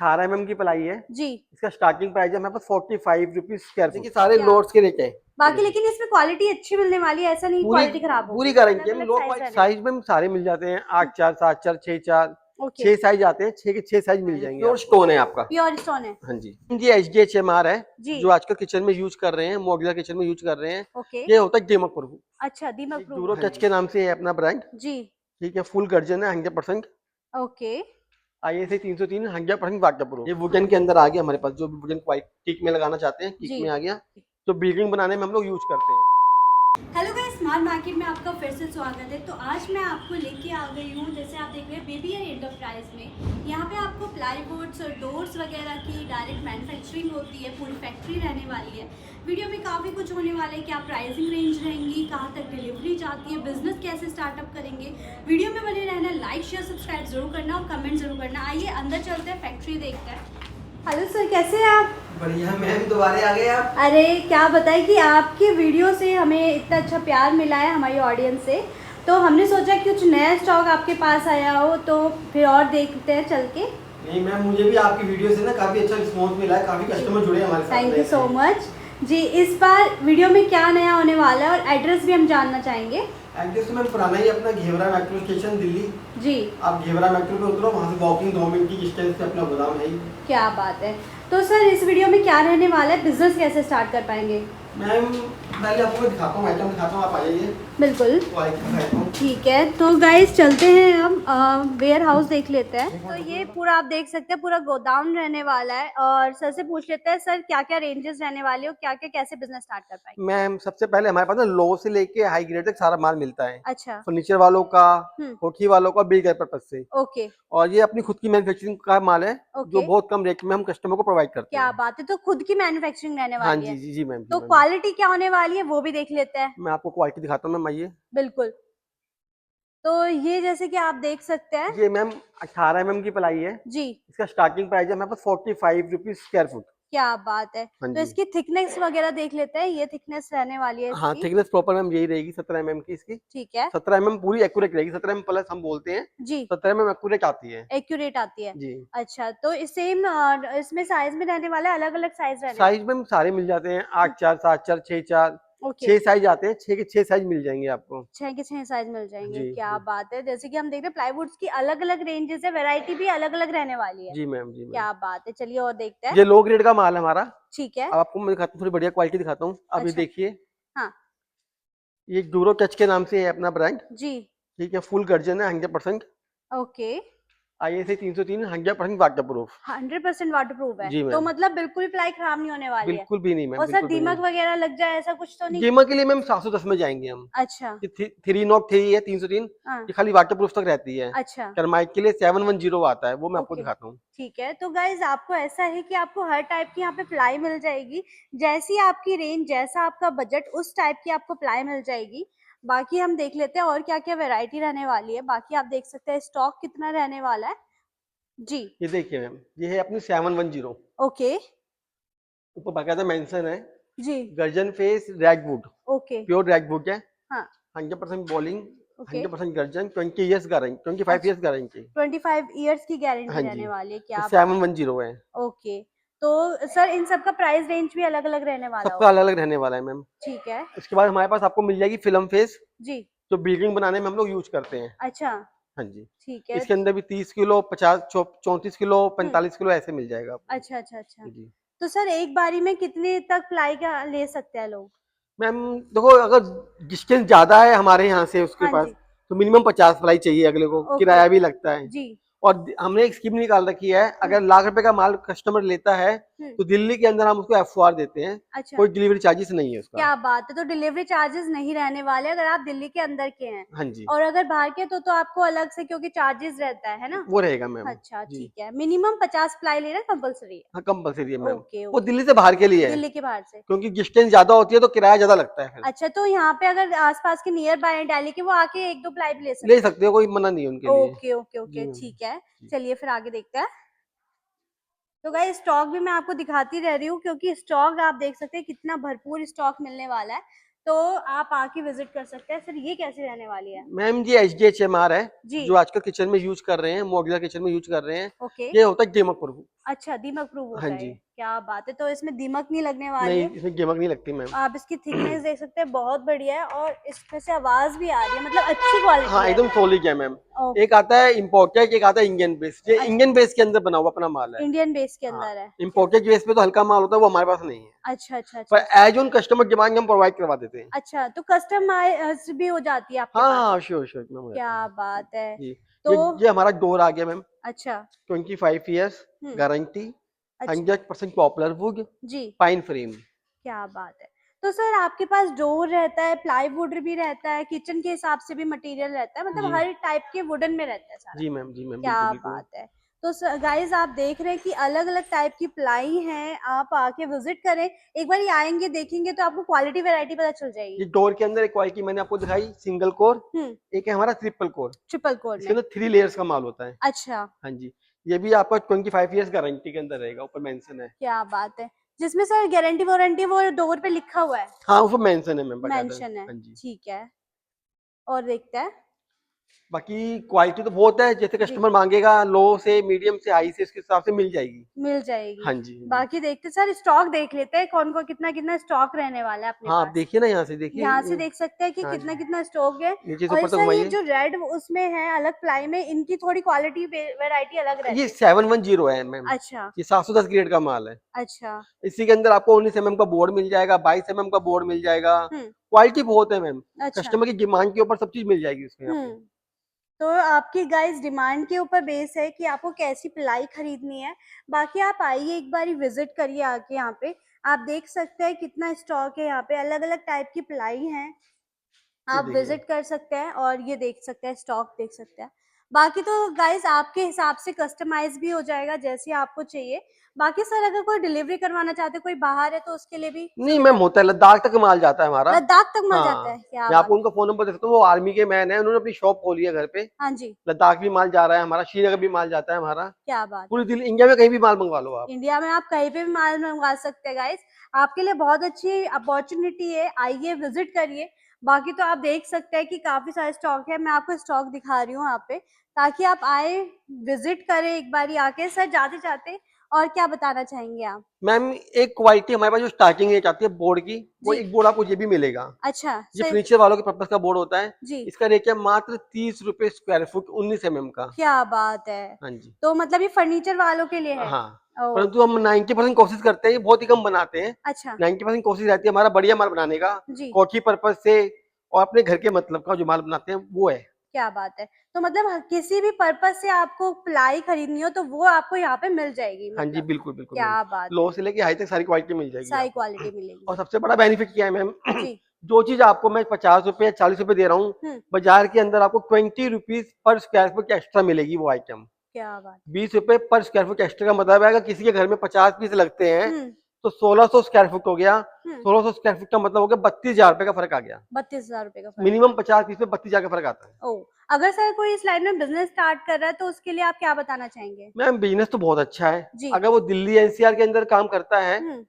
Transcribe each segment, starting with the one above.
18 mm की ply है जी। इसका स्टार्टिंग प्राइस है हमारे पास 45 रुपीज स्क्वायर फीट। सारे लोड्स के रेट है बाकी लेकिन इसमें क्वालिटी अच्छी मिलने वाली है, ऐसा नहीं क्वालिटी खराब होगी। पूरी गारंटी है। लो साइज में सारे मिल जाते हैं, 8-4, 7-4, 6-4, 6 साइज आते हैं, 6 के 6 साइज मिल जाएंगे। प्योर स्टोन है आपका, प्योर स्टोन है। हाँ जी। ये HDHMR है जी। जो आजकल किचन में यूज कर रहे हैं, मॉड्यूलर किचन में यूज कर रहे हैं। ओके। ये होता है दीमक प्रूफ। अच्छा, दीमक प्रूफ। ड्यूरो टच के नाम से है अपना ब्रांड। जी। ठीक है, फुल गर्जन है 100%। ओके। ISA 303 100% water proof. ये वुडन के अंदर आ गया हमारे पास, जो भी वुडन टिक में लगाना चाहते हैं टिक में आ गया, तो बिल्डिंग बनाने में हम लोग यूज करते हैं। हेलो गाइस, स्मार्ट मार्केट में आपका फिर से स्वागत है। तो आज मैं आपको लेके आ गई हूँ, जैसे आप देख रहे हैं बेबी एयर एंटरप्राइज में। यहाँ पे आपको प्लाईवुड्स और डोर्स वगैरह की डायरेक्ट मैन्युफैक्चरिंग होती है, पूरी फैक्ट्री रहने वाली है। वीडियो में काफ़ी कुछ होने वाला है, क्या प्राइसिंग रेंज रहेंगी, कहाँ तक डिलीवरी जाती है, बिजनेस कैसे स्टार्टअप करेंगे। वीडियो में बने रहना, लाइक शेयर सब्सक्राइब जरूर करना और कमेंट जरूर करना। आइए अंदर चलते हैं, फैक्ट्री देखते हैं। हेलो सर, कैसे हैं आप? बढ़िया मैम, दोबारा आ गए आप। अरे क्या बताएं कि आपके वीडियो से हमें इतना अच्छा प्यार मिला है हमारी ऑडियंस से, तो हमने सोचा कि कुछ नया स्टॉक आपके पास आया हो, तो फिर और देखते हैं चल के। नहीं मैम, मुझे भी आपकी वीडियो से ना काफी अच्छा रिस्पॉन्स मिला है, काफी कस्टमर जुड़े हमारे साथ। थैंक यू सो मच जी। इस बार वीडियो में क्या नया होने वाला है और एड्रेस भी हम जानना चाहेंगे। एड्रेस तो मैम पुराना ही अपना घेवरा मेट्रो स्टेशन दिल्ली जी। आप घेवरा मेट्रो पे उतरो, वहाँ से वॉकिंग 2 मिनट की डिस्टेंस पे अपना गोदाम है। क्या बात है। तो सर इस वीडियो में क्या रहने वाला है, बिजनेस कैसे स्टार्ट कर पाएंगे? मैम पहले आपको मैं दिखाता हूँ, आइटम दिखाता हूँ, आप आ जाइए। बिल्कुल ठीक है। तो गाइस चलते हैं, हम वेयर हाउस देख लेते हैं। तो ये पूरा आप देख सकते हैं, पूरा गोदाम रहने वाला है। और सर से पूछ लेते हैं, सर क्या क्या रेंजेस रहने वाले हो, क्या क्या कैसे बिजनेस स्टार्ट कर पाएंगे? मैम सबसे पहले हमारे पास ना लो से लेके हाई ग्रेड तक सारा माल मिलता है। अच्छा। फर्नीचर वालों का, होटल वालों का, बिल पर्पज से। ओके। और ये अपनी खुद की मैन्युफैक्चरिंग का माल है, जो बहुत कम रेट में हम कस्टमर को प्रोवाइड करते हैं। क्या बात है, तो खुद की मैन्युफैक्चरिंग रहने वाली है। हाँ जी मैम। तो क्वालिटी क्या होने वाली है वो भी देख लेते हैं। मैं आपको क्वालिटी दिखाता हूँ मैम, आइए। बिल्कुल। तो ये जैसे कि आप देख सकते हैं, ये मैम 18 mm की प्लाई है जी। इसका स्टार्टिंग प्राइस है हमारे पास 45 रुपीज स्क्वायर फुट। क्या बात है। तो इसकी थिकनेस वगैरह देख लेते हैं, ये थिकनेस रहने वाली है इसकी। हाँ, थिकनेस प्रॉपर मैम यही रहेगी 17 mm की इसकी। ठीक है, 17 mm पूरी एक्यूरेट रहेगी। 17 mm प्लस हम बोलते हैं जी। 17 mm एक्यूरेट आती है। एक्यूरेट आती है जी। अच्छा, तो सेम इसमें साइज में रहने वाला है, अलग अलग साइज रहने साइज में सारे मिल जाते हैं, 8-4, 7-4, 6-4, 6 साइज आते हैं, 6 के 6 साइज मिल जाएंगे आपको। 6 के 6 साइज मिल जाएंगे। क्या बात है। जैसे कि हम देख रहे हैं प्लाईवुड्स की अलग अलग रेंजेस है, वैरायटी भी अलग अलग रहने वाली है। जी मैम। क्या बात है। चलिए और देखते हैं। ये लो ग्रेड का माल है हमारा। ठीक है, अब आपको मैं दिखाता हूँ, थोड़ी बढ़िया क्वालिटी दिखाता हूँ। अब ये देखिए, हाँ ये ड्यूरो टच के नाम से है अपना ब्रांड। जी। ठीक है, फुल गर्जन है 100%। Okay. ISA 303 100% water proof. 100% water proof है। जी मैम। तो मतलब बिल्कुल भी प्लाई खराब नहीं होने वाली है। बिल्कुल भी नहीं मैम। और सर दीमक वगैरह लग जाए ऐसा कुछ तो नहीं? दीमक के लिए मैम 710 में जाएंगे हम। अच्छा। 303 है 303, ये खाली वाटर प्रूफ तक रहती है। अच्छा। टर्माइट के लिए 710 आता है, वो मैं आपको दिखाता हूँ। ठीक है। तो गाइज आपको ऐसा है कि आपको हर टाइप की यहाँ पे प्लाई मिल जाएगी, जैसी आपकी रेंज, जैसा आपका बजट, उस टाइप की आपको प्लाई मिल जाएगी। बाकी हम देख लेते हैं और क्या क्या वैरायटी रहने वाली है। बाकी आप देख सकते हैं स्टॉक कितना रहने वाला है जी। ये देखिए मैम, ये है अपनी 710। ओके। ऊपर बाकायदा मेंशन है जी। गर्जन फेस रैगवुड। ओके। प्योर रैगवुड है। हाँ। 100% बॉलिंग, 100% गर्जन, 20 years guarantee, 25 years guarantee. 25 years की गारंटी हाँ रहने जी, वाली है। क्या 710 है। ओके। तो सर इन सब का प्राइस रेंज भी अलग अलग रहने वाला सबका अलग अलग रहने वाला है मैम। ठीक है। उसके बाद हमारे पास आपको मिल जाएगी फिल्म फेस, जी। जो बिल्डिंग बनाने में हम लोग यूज करते हैं। अच्छा। हाँ जी। ठीक है। इसके अंदर भी 30 किलो, 50, 34 किलो, 45 किलो ऐसे मिल जाएगा आपको। अच्छा जी। तो सर एक बारी में कितने तक प्लाई का ले सकते हैं लोग? मैम देखो, अगर डिस्टेंस ज्यादा है हमारे यहाँ से उसके पास, तो मिनिमम 50 प्लाई चाहिए अगले को, किराया भी लगता है जी। और हमने एक स्कीम निकाल रखी है, अगर लाख रुपए का माल कस्टमर लेता है तो दिल्ली के अंदर हम उसको FOR देते हैं। अच्छा। कोई डिलीवरी चार्जेस नहीं है उसका। क्या बात है। तो डिलीवरी चार्जेस नहीं रहने वाले अगर आप दिल्ली के अंदर के हैं। हाँ जी। और अगर बाहर के तो आपको अलग से, क्योंकि चार्जेस रहता है ना, वो रहेगा मैम। अच्छा ठीक है। मिनिमम 50 प्लाई लेना कंपल्सरी है। हाँ कंपल्सरी है मैम। वो दिल्ली से बाहर के लिए है। दिल्ली के बाहर से, क्योंकि डिस्टेंस ज्यादा होती है तो किराया ज्यादा लगता है। अच्छा, तो यहाँ पे अगर आसपास के नियर बाय दिल्ली के, वो आके 1-2 प्लाई भी ले सकते हो, कोई मना नहीं है उनके लिए। ओके ओके ओके ठीक है। चलिए फिर आगे देखते हैं। तो गाइस स्टॉक भी मैं आपको दिखाती रह रही हूँ, क्योंकि स्टॉक आप देख सकते हैं कितना भरपूर स्टॉक मिलने वाला है। तो आप आके विजिट कर सकते हैं। सर ये कैसे रहने वाली है? मैम ये HDHMR है, जो आजकल किचन में यूज कर रहे हैं, मॉड्यूलर किचन में यूज कर रहे हैं। ओके। ये होता है दीमक प्रूफ। अच्छा, दीमक प्रूफ होता हाँ है जी। ये। क्या बात है, तो इसमें दीमक नहीं लगने वाली नहीं, है। इसमें दीमक नहीं लगती मैम। आप इसकी थिकनेस देख सकते हैं, बहुत बढ़िया है और इसमें से आवाज भी आ रही है, मतलब अच्छी क्वालिटी हाँ, है। एकदम सॉलिड है मैम। एक ओके। आता है इम्पोर्टेड, एक आता है इंडियन बेस। ये अच्छा, इंडियन बेस के अंदर बना हुआ अपना माल है। इंडियन बेस के हाँ, अंदर है क्या? इम्पोर्टेड बेस पे तो हल्का माल होता है, वो हमारे पास नहीं है। अच्छा अच्छा अच्छा पर अच्छा। एज ऑन कस्टमर डिमांड हम प्रोवाइड करवा देते हैं। अच्छा, तो कस्टमाइज भी हो जाती है आपके हाँ पास? हाँ, श्योर श्योर मैम, हो क्या जाता है बात है। जी। तो ये हमारा डोर आ गया मैम। अच्छा। 25 ईयर्स हम्म। गारंटी, अच्छा। 100% पॉपुलर वुड, जी। Pine frame. क्या बात है। तो सर आपके पास डोर रहता है, प्लाईवुड भी रहता है, किचन के हिसाब से भी मटेरियल रहता है, मतलब जी हर टाइप के वुडन में रहता है सारा? जी मैम, बिल्कुल क्या बिल्कुल। बात है। तो गाइस आप देख रहे हैं कि अलग अलग टाइप की प्लाई हैं, आप आके विजिट करें एक बार, आएंगे देखेंगे तो आपको क्वालिटी वैरायटी पता चल ये जाएगी। डोर के अंदर एक क्वालिटी मैंने आपको दिखाई, सिंगल कोर। हम्म। एक है हमारा ट्रिपल कोर। ट्रिपल कोर इसके में। अंदर 3 लेयर्स का माल होता है। अच्छा। हाँ जी। ये भी आपका 25 ईयर्स गारंटी के अंदर रहेगा, ऊपर मेंशन है। क्या बात है। जिसमें सर गारंटी वारंटी वो डोर पे लिखा हुआ है? हाँ, ऊपर मेंशन है मैम, बकायदा। मेंशन है। हाँ जी। ठीक है। और देखते हैं। बाकी क्वालिटी तो बहुत है, जैसे जी। कस्टमर मांगेगा, लो से मीडियम से हाई से इसके हिसाब से मिल जाएगी। मिल जाएगी। हाँ जी, हाँ जी। बाकी देखते सर स्टॉक देख लेते हैं कौन कौन कितना कितना स्टॉक रहने वाला है अपने हाँ, आप पास। देखिए ना, यहाँ से देखिए यहाँ से देख सकते हैं कि हाँ कितना जी, कितना स्टॉक है। नीचे से और ऊपर तक सर ये घुमाइए। जो रेड उसमें है अलग प्लाई में, इनकी थोड़ी क्वालिटी वैरायटी अलग ये रहती है। 710 है मैम। अच्छा। ये 710 ग्रेड का माल है। अच्छा। इसी के अंदर आपको 19 mm का बोर्ड मिल जाएगा, 22 mm का बोर्ड मिल जाएगा। हम्म। क्वालिटी बहुत है मैम। अच्छा। कस्टमर की डिमांड के ऊपर सब चीज मिल जाएगी उसमें आपको। हम्म। तो आपकी गाइस डिमांड के ऊपर बेस है कि आपको कैसी प्लाई खरीदनी है। बाकी आप आइए एक बार विजिट करिए आके यहाँ पे, आप देख सकते हैं कितना स्टॉक है यहाँ पे, अलग अलग टाइप की प्लाई है। ये आप देखिए। विजिट कर सकते हैं और ये देख सकते हैं, स्टॉक देख सकते हैं। बाकी तो गाइस आपके हिसाब से कस्टमाइज भी हो जाएगा जैसे आपको चाहिए। बाकी सर अगर कोई डिलीवरी करवाना चाहते, कोई बाहर है तो उसके लिए भी नहीं मैम, सुविधा? होता है, लद्दाख तक माल जाता है हमारा। लद्दाख तक मिल जाता हाँ, है? क्या मैं बात आपको है। उनका फोन नंबर दे सकता हूँ, वो आर्मी के मैन है, उन्होंने अपनी शॉप खोली है घर पे। हाँ जी। लद्दाख भी माल जा रहा है हमारा, श्रीनगर भी माल जाता है हमारा। क्या बात है। पूरी दिल्ली इंडिया में कहीं भी माल मंगवा लो आप। इंडिया में आप कहीं पे भी माल मंगवा सकते हैं गाइस। आपके लिए बहुत अच्छी अपॉर्चुनिटी है, आइए विजिट करिए। बाकी तो आप देख सकते हैं कि काफी सारे स्टॉक है, मैं आपको स्टॉक दिखा रही हूँ यहाँ पे, ताकि आप आए विजिट करें एक बारी आके। सर जाते जाते और क्या बताना चाहेंगे आप? मैम, एक क्वालिटी हमारे पास जो स्टार्टिंग रेट आती है बोर्ड की, वो जी। एक बोर्ड आपको ये भी मिलेगा। अच्छा ये सर। फर्नीचर वालों के पर्पज का बोर्ड होता है। जी। इसका रेट है मात्र 30 रुपए स्क्वायर फुट, 19 mm का। क्या बात है। हाँ जी। तो मतलब ये फर्नीचर वालों के लिए है? हाँ, परंतु ओके। हम 90% कोशिश करते हैं, बहुत ही कम बनाते हैं। अच्छा। 90% कोशिश रहती है हमारा बढ़िया माल बनाने का, जी। कोठी पर्पज से, और अपने घर के मतलब का जो माल बनाते हैं वो है। क्या बात है। तो मतलब किसी भी पर्पज से आपको प्लाई खरीदनी हो तो वो आपको यहाँ पे मिल जाएगी हाँ जी, मतलब? बिल्कुल बिल्कुल मैम। क्या बात लो है। से लेके हाई तक सारी क्वालिटी मिल जाएगी सारी आपको। क्वालिटी मिलेगी। और सबसे बड़ा बेनिफिट क्या है मैम, जी। जो चीज आपको मैं 50 रुपए या 40 रुपए दे रहा हूँ, हम्म। बाजार के अंदर आपको 20 rupees per square foot extra मिलेगी वो आइटम। क्या बात। 20 रुपए पर स्क्वायर फुट एक्स्ट्रा का मतलब है, अगर किसी के घर में 50 पीस लगते हैं हम्म। तो 1600 स्क्वायर फुट हो गया। हम्म। 1600 स्क्वायर फुट का मतलब हो गया 32,000 रुपए का फर्क आ गया। 32,000 रुपए का फर्क मिनिमम है। 50 पीस में 32,000 का फर्क आता है। ओ। अगर सर कोई इस लाइन में बिजनेस स्टार्ट कर रहा है तो उसके लिए आप क्या बताना चाहेंगे? मैम, बिजनेस तो बहुत अच्छा है। जी। अगर वो दिल्ली एनसीआर के अंदर काम करता है हम्म।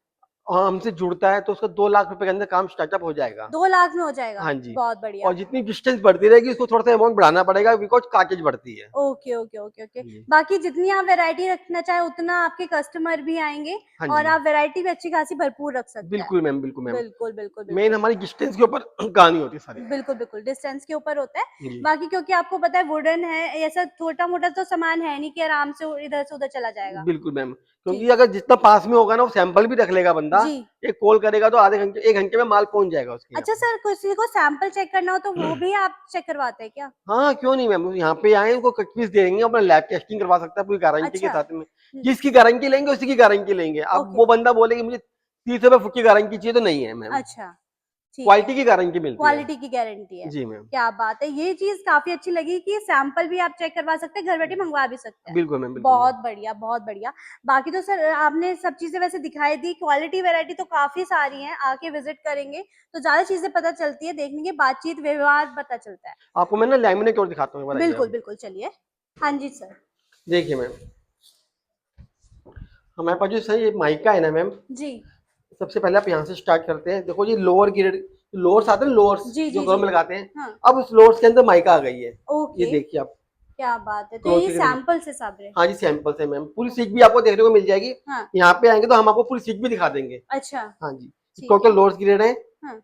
और हमसे जुड़ता है तो उसका 2 लाख रुपए के अंदर काम स्टार्टअप हो जाएगा। 2 लाख में हो जाएगा? हाँ जी। बहुत बढ़िया। और जितनी डिस्टेंस बढ़ती रहेगी उसको थोड़ा सा अमाउंट बढ़ाना पड़ेगा, बिकॉज काटेज बढ़ती है। Okay okay okay okay. जी। बाकी जितनी आप वैरायटी रखना चाहे उतना आपके कस्टमर भी आएंगे हाँ और जी, आप वैरायटी भी अच्छी खासी भरपूर रख सकते हैं। बिल्कुल मैम, बिल्कुल मैम। बिल्कुल बिल्कुल मेन बिल्कुल। हमारी डिस्टेंस के ऊपर कहानी होती है सारी। बिल्कुल बिल्कुल डिस्टेंस के ऊपर होता है। जी बाकी क्योंकि आपको पता है वुडन है, ऐसा छोटा मोटा तो सामान है नहीं कि आराम से इधर से उधर चला जाएगा। बिल्कुल मैम, जी। क्योंकि अगर जितना पास में होगा ना वो सैंपल भी रख लेगा बंदा। जी। एक कॉल करेगा तो आधे घंटे 1 घंटे में माल पहुंच जाएगा उसके यहाँ अच्छा पे। सर, किसी को सैंपल चेक करना हो तो वो भी आप चेक करवाते हैं क्या? हाँ, क्यों नहीं मैम, यहाँ पे आए उनको कट पीस दे देंगे, अपना लैब टेस्टिंग करवा सकता है पूरी गारंटी के अच्छा। साथ में। हम्म। जिसकी गारंटी लेंगे उसी की गारंटी लेंगे। अब ओके। वो बंदा बोले कि मुझे 30 रुपए फुट की गारंटी चाहिए, तो नहीं है मैम। अच्छा। ठीक है। क्वालिटी की गारंटी मिलती है। क्वालिटी की गारंटी है। जी मैम, क्या बात है, ये चीज काफी अच्छी लगी कि सैंपल भी आप चेक करवा सकते हैं, घर बैठे मंगवा भी सकते हैं। बिल्कुल मैम, बिल्कुल मैम। बहुत बढ़िया बहुत बढ़िया। बाकी तो सर आपने सब चीजें वैसे दिखाई दी, क्वालिटी वैरायटी तो काफी सारी है, आके विजिट करेंगे तो ज्यादा चीजें पता चलती है, देखने की बातचीत व्यवहार पता चलता है। आपको मैं ना लैमिनेट और दिखाता हूँ, एक बार आइए बिल्कुल आप। बिल्कुल चलिए। हाँ जी सर। देखिए मैम, हमारे पास जो सर ये माइका है ना मैम, जी सबसे पहले आप यहाँ से स्टार्ट करते हैं। देखो, ये लोअर ग्रेड लोअर्स आते हैं, लोअर्स जी जो जी घरों जी। में लगाते हैं। हाँ। अब उस लोअर्स के अंदर माइका आ गई है। ये ओके। देखिए आप, क्या बात है, तो ये सैंपल से सब है? हाँ जी सैंपल से मैम, पूरी सीख भी आपको देखने को मिल जाएगी। हाँ। यहाँ पे आएंगे तो हम आपको पूरी सीख भी दिखा देंगे। अच्छा। हाँ जी, टोटल लोड्स ग्रेड है। हाँ।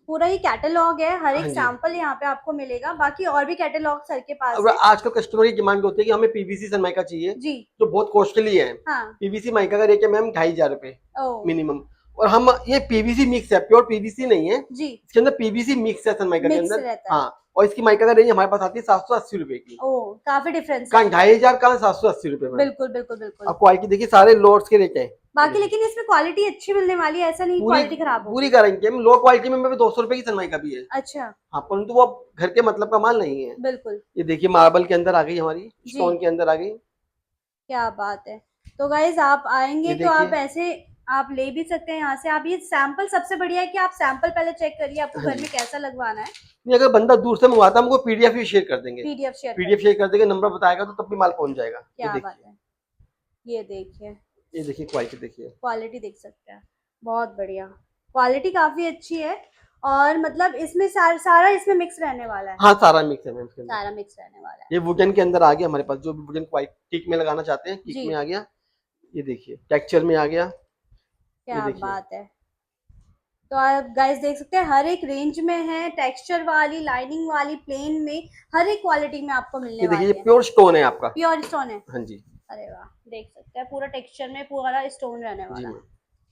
पूरा ही कैटलॉग है, हर एक हाँ सैंपल यहाँ पे आपको मिलेगा। बाकी और भी कैटलॉग सर के पास अब है। आजकल कस्टमर की डिमांड होती है कि हमें पीवीसी सनमाइका चाहिए जी। जो बहुत कॉस्टली है। हाँ। पीवीसी माइका का रेट है मैम 2500 रुपए मिनिमम। और हम ये पीवीसी मिक्स है, प्योर पीवीसी नहीं है जी, इसके अंदर पीवीसी मिक्स है सनमाइका के अंदर। रहता है। हाँ, और इसकी माइका का रेंज हमारे पास आती है 780 रुपए की। ओह, काफी डिफरेंस कहाँ है। 2500 कहाँ 780 रुपए में। बिल्कुल बिल्कुल बिल्कुल। अब क्वालिटी देखिए, सारे लोड्स के रेट है। बाकी लेकिन इसमें क्वालिटी अच्छी मिलने वाली है, ऐसा नहीं क्वालिटी खराब होगी। पूरी गारंटी है। लो क्वालिटी में 200 रुपए की सनमाइका भी है। अच्छा। हाँ, परंतु वो घर के मतलब का माल नहीं है। बिल्कुल। ये देखिए मार्बल के अंदर आ गई, हमारी स्टोन के अंदर आ गई। क्या बात है। तो गाइज आप आएंगे तो आप ऐसे आप ले भी सकते हैं यहाँ से। आप ये सैंपल सबसे बढ़िया है कि आप सैंपल पहले चेक करिए आपको घर में कैसा लगवाना है। नहीं, अगर बंदा दूर से मंगवाता है हमको पीडीएफ भी शेयर कर देंगे। पीडीएफ शेयर कर देंगे, नंबर बताएगा तो तब भी माल पहुंच जाएगा। क्या बात है। ये देखिए क्वालिटी देखिए, क्वालिटी देख सकते हैं, बहुत बढ़िया क्वालिटी, काफी अच्छी है। और मतलब इसमें सारा इसमें मिक्स रहने वाला है। हाँ सारा मिक्स है मैम, सारा मिक्स रहने वाला है। ये वुडन के अंदर आ गया हमारे पास, जो भी वुडन टीक में लगाना चाहते हैं टीक में आ गया। ये देखिए टेक्सचर में आ गया। क्या बात है। तो आप गाइस देख सकते हैं हर एक रेंज में है, टेक्सचर वाली, लाइनिंग वाली, प्लेन में, हर एक क्वालिटी में आपको मिलने वाली है। ये प्योर स्टोन है आपका, प्योर स्टोन है। हाँ जी। अरे वाह, देख सकते हैं पूरा टेक्सचर में पूरा स्टोन रहने वाला है।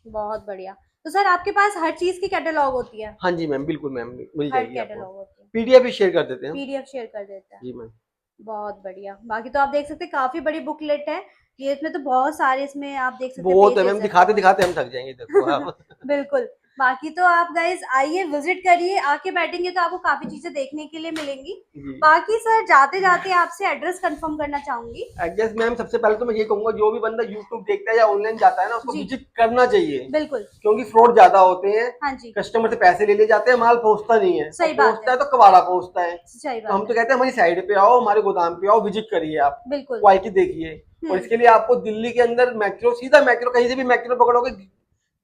बहुत बढ़िया। तो सर आपके पास हर चीज की कैटलॉग होती है? हाँ जी मैम, बिल्कुल मैम, मिल जाएगी कैटलॉग होती है। पीडीएफ भी शेयर कर देते हैं। पीडीएफ शेयर कर देते हैं जी मैम। बहुत बढ़िया। बाकी तो आप देख सकते हैं काफी बड़ी बुकलेट है ये, इसमें तो बहुत सारे, इसमें आप देख सकते हैं बहुत है मैम, दिखाते दिखाते हम थक जाएंगे, देखो आप। बिल्कुल। बाकी तो आप गाइज आइए, विजिट करिए, आके बैठेंगे तो आपको काफी चीजें देखने के लिए मिलेंगी। बाकी सर जाते जाते आपसे एड्रेस कंफर्म करना चाहूंगी। एड्रेस मैम सबसे पहले तो मैं ये कहूंगा, जो भी बंदा यूट्यूब देखता है या ऑनलाइन जाता है ना, उसको विजिट करना चाहिए। बिल्कुल, क्योंकि फ्रॉड ज्यादा होते हैं। हाँ जी, कस्टमर से पैसे ले जाते हैं, माल पहुंचता नहीं है। सही बात पहुंचता है तो कबाड़ा पहुंचता है। सही बात तो हम तो कहते हैं हमारी साइड पे आओ, हमारे गोदाम पे आओ, विजिट करिए आप, बिल्कुल, क्वालिटी देखिए। और इसके लिए आपको दिल्ली के अंदर मेट्रो, सीधा मेट्रो, कहीं से भी मेट्रो पकड़ोगे,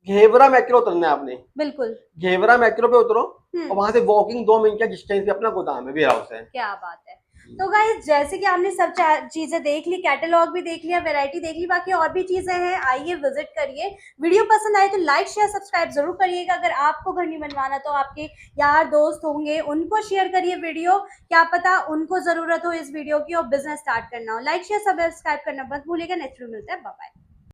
घेवरा मेट्रो उतरना है आपने। बिल्कुल, घेवरा मेट्रो पे उतरो और वहां से वॉकिंग 2 मिनट का डिस्टेंस पे अपना गोदाम है, वेयर हाउस है। क्या बात है। तो गाइस जैसे कि आपने सब चीजें देख ली, कैटलॉग भी देख लिया, वैरायटी देख ली, बाकी और भी चीजें हैं, आइए विजिट करिए। वीडियो पसंद आए तो लाइक शेयर सब्सक्राइब जरूर करिएगा। अगर आपको घर नहीं बनवाना तो आपके यार दोस्त होंगे, उनको शेयर करिए वीडियो, क्या पता उनको जरूरत हो इस वीडियो की और बिजनेस स्टार्ट करना हो। लाइक शेयर सब्सक्राइब करना मत भूलिएगा। नेक्स्ट वीडियो मिलता है, बाय बाय।